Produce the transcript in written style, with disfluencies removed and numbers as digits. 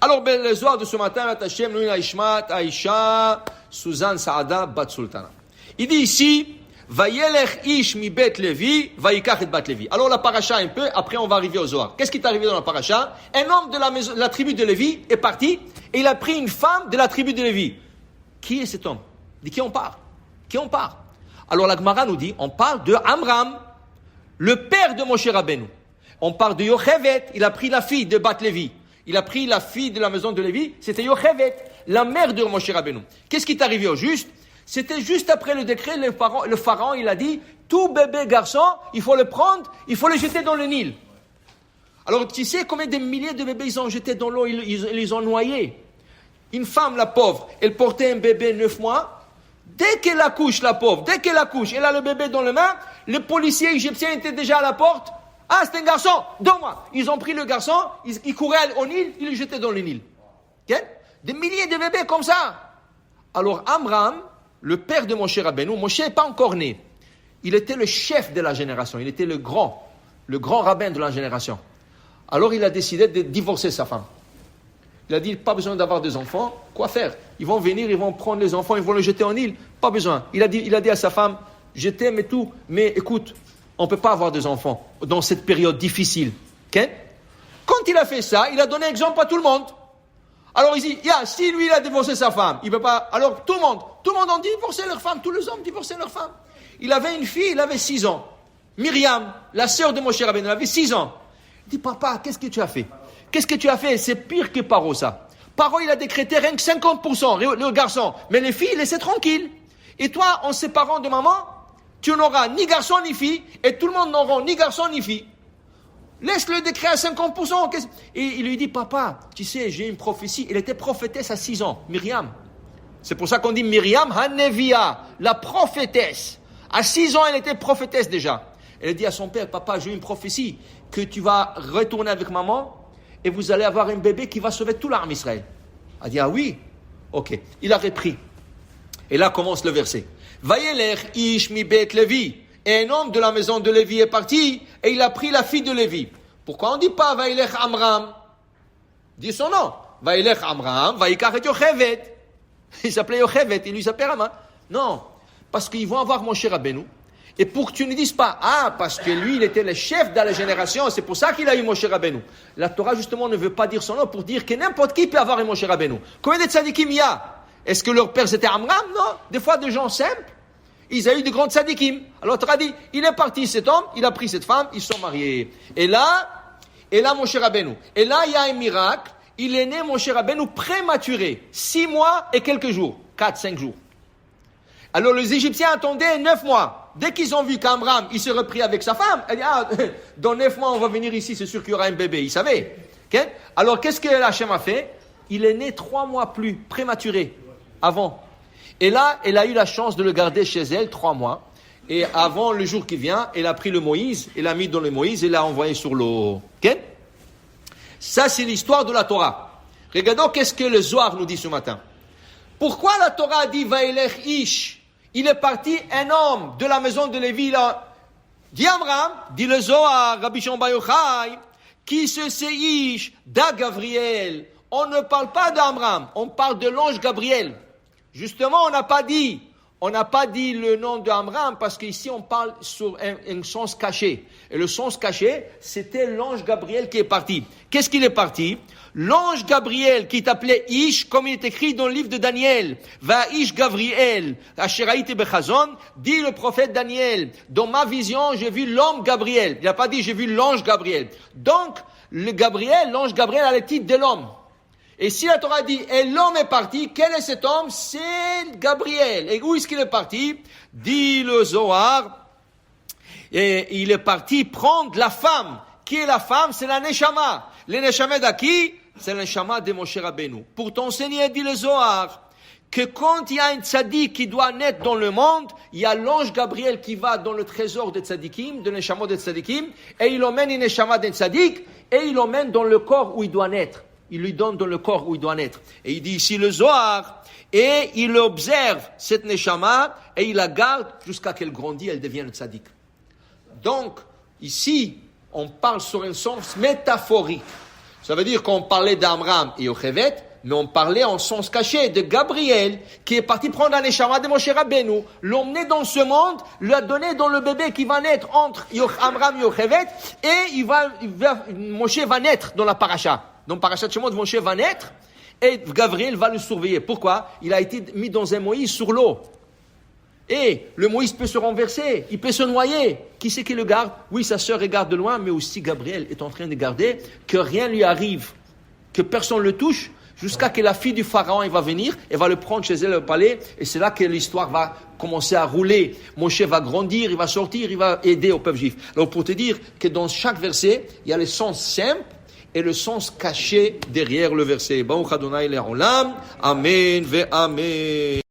Alors, le Zohar de ce matin, Hashem, Nouna Ishmat, Aisha, Suzanne Saada, Bat Sultana. Il dit ici, Vayelech Ish mi Bet Levi, Vayikach et Bat Levi. Alors, la paracha un peu, après on va arriver au Zohar. Qu'est-ce qui est arrivé dans la paracha? Un homme de la tribu de Lévi est parti, et il a pris une femme de la tribu de Lévi. Qui est cet homme? De qui on parle? Qui on parle? Alors, la Gemara nous dit, on parle de Amram, le père de Moshe Rabbeinu. On parle de Yochevet, il a pris la fille de Bat Levi. Il a pris la fille de la maison de Lévi, c'était Yochevet, la mère de Moshe Rabbeinu. Qu'est-ce qui est arrivé au juste? C'était juste après le décret, le pharaon, il a dit, tout bébé garçon, il faut le prendre, il faut le jeter dans le Nil. Alors, tu sais combien de milliers de bébés ils ont jeté dans l'eau, ils les ont noyés. Une femme, la pauvre, elle portait un bébé 9 mois. Dès qu'elle accouche, la pauvre, dès qu'elle accouche, elle a le bébé dans les mains, les policiers égyptiens étaient déjà à la porte. Ah, c'est un garçon, donne-moi. Ils ont pris le garçon, ils couraient au Nil, ils le jetaient dans le Nil. Okay? Des milliers de bébés comme ça. Alors Amram, le père de Moshe Rabbeinu, Moshe n'est pas encore né. Il était le chef de la génération, il était le grand rabbin de la génération. Alors il a décidé de divorcer sa femme. Il a dit, pas besoin d'avoir des enfants, quoi faire? Ils vont venir, ils vont prendre les enfants, ils vont les jeter en île, pas besoin. Il a dit à sa femme, je t'aime et tout, mais écoute, on ne peut pas avoir des enfants dans cette période difficile. Okay? Quand il a fait ça, il a donné exemple à tout le monde. Alors il dit, si lui il a divorcé sa femme, il ne peut pas. Alors tout le monde a divorcé leur femme, tous les hommes divorcé leur femme. Il avait une fille, il avait 6 ans. Myriam, la sœur de Moshe Rabbeinu, elle avait 6 ans. Il dit, papa, qu'est-ce que tu as fait? Qu'est-ce que tu as fait? C'est pire que Paro, ça. Paro, il a décrété rien que 50%, le garçon. Mais les filles, laissez tranquille. Et toi, en séparant de maman, tu n'auras ni garçon ni fille, et tout le monde n'aura ni garçon ni fille. Laisse le décret à 50%. Et il lui dit, papa, tu sais, j'ai une prophétie. Elle était prophétesse à 6 ans, Myriam. C'est pour ça qu'on dit Myriam Hanevia, la prophétesse. À 6 ans, elle était prophétesse déjà. Elle dit à son père, papa, j'ai une prophétie, que tu vas retourner avec maman, et vous allez avoir un bébé qui va sauver tout l'armée Israël. Elle dit, ah oui? Ok. Il a repris. Et là commence le verset. Vayelech ish mi bet Levi. Et un homme de la maison de Lévi est parti, et il a pris la fille de Lévi. Pourquoi on ne dit pas Vayelech Amram? Dis son nom. Vayelech Amram, Vayikach et Yochevet. Il s'appelait Yochevet, il lui s'appelait Amram. Non. Parce qu'ils vont avoir Moshe Rabbeinu. Et pour que tu ne dises pas, parce que lui, il était le chef de la génération, c'est pour ça qu'il a eu Moshe Rabbeinu. La Torah, justement, ne veut pas dire son nom pour dire que n'importe qui peut avoir un Moshe Rabbeinu. Combien de tzadikim il y a? Est-ce que leur père c'était Amram? Non. Des fois, des gens simples, ils ont eu de grands tzadikim. Alors, la Torah dit, il est parti cet homme, il a pris cette femme, ils sont mariés. Et là, Moshe Rabbeinu. Et là, il y a un miracle. Il est né, Moshe Rabbeinu, prématuré. 6 mois et quelques jours. 4-5 jours. Alors, les Égyptiens attendaient 9 mois. Dès qu'ils ont vu qu'Amram, il s'est repris avec sa femme, elle dit, dans 9 mois, on va venir ici, c'est sûr qu'il y aura un bébé. Ils savaient. Okay? Alors, qu'est-ce que Hachem a fait? Il est né 3 mois plus prématuré, avant. Et là, elle a eu la chance de le garder chez elle 3 mois. Et avant le jour qui vient, elle a pris le Moïse, elle l'a mis dans le Moïse et l'a envoyé sur l'eau. Okay? Ça, c'est l'histoire de la Torah. Regardons qu'est-ce que le Zohar nous dit ce matin. Pourquoi la Torah a dit Vaelech Ish? Il est parti un homme de la maison de Lévi, là. Dit Amram, dit le Zohar, Rabbi Shimon Bar Yochai, qui se seish da Gabriel. On ne parle pas d'Amram, on parle de l'ange Gabriel. Justement, on n'a pas dit le nom d'Amram parce qu'ici on parle sur un sens caché. Et le sens caché, c'était l'ange Gabriel qui est parti. Qu'est-ce qu'il est parti? L'ange Gabriel qui t'appelait Ish, comme il est écrit dans le livre de Daniel. Va Ish Gabriel, Asheraïte Bechazon, dit le prophète Daniel. Dans ma vision, j'ai vu l'homme Gabriel. Il n'a pas dit j'ai vu l'ange Gabriel. Donc, l'ange Gabriel a le titre de l'homme. Et si la Torah dit, et l'homme est parti, quel est cet homme? C'est Gabriel. Et où est-ce qu'il est parti? Dit le Zohar, et il est parti prendre la femme. Qui est la femme? C'est la Neshama. Le Neshama d'Aki, c'est le Neshama de Moshe Rabbeinu. Pour t'enseigner, dit le Zohar, que quand il y a un tzaddik qui doit naître dans le monde, il y a l'ange Gabriel qui va dans le trésor des tzaddikim, de Neshama des tzaddikim, et il emmène une Neshama d'un tzaddik, et il l'emmène dans le corps où il doit naître. Il lui donne dans le corps où il doit naître. Et il dit ici le Zohar, et il observe cette Neshama, et il la garde jusqu'à qu'elle grandit, elle devienne tzaddik. Donc, ici, on parle sur un sens métaphorique. Ça veut dire qu'on parlait d'Amram et Yochevet, mais on parlait en sens caché de Gabriel, qui est parti prendre la Neshama de Moshe Rabbeinu, l'emmener dans ce monde, lui a donné dans le bébé qui va naître entre Amram et Yochevet, et Moshe va naître dans la paracha. Dans Parashat Shemot, Moshe va naître, et Gabriel va le surveiller. Pourquoi? Il a été mis dans un Moïse sur l'eau. Et le Moïse peut se renverser, il peut se noyer. Qui c'est qui le garde? Oui, sa sœur regarde de loin, mais aussi Gabriel est en train de garder que rien lui arrive, que personne ne le touche, jusqu'à que la fille du pharaon elle va venir, elle va le prendre chez elle au palais, et c'est là que l'histoire va commencer à rouler. Moshe va grandir, il va sortir, il va aider au peuple juif. Alors pour te dire que dans chaque verset, il y a le sens simple et le sens caché derrière le verset. Baruch Adonai le'olam, Amen ve Amen.